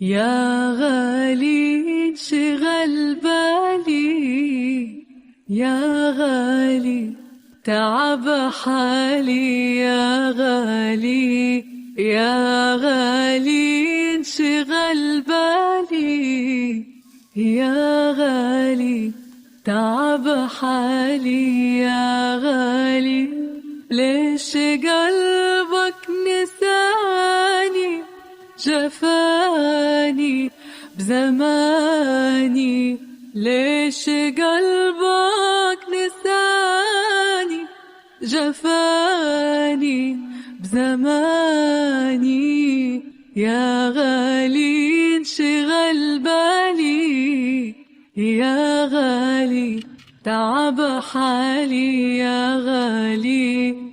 يا غالي انشغل بالي، يا غالي تعب حالي، يا غالي يا غالي انشغل بالي، يا غالي تعب حالي، يا غالي ليش قلبك نساني، جفاني بزماني، ليش قلبك نساني، جفاني بزماني، يا غالي انشغل بالي، يا غالي تعب حالي، يا غالي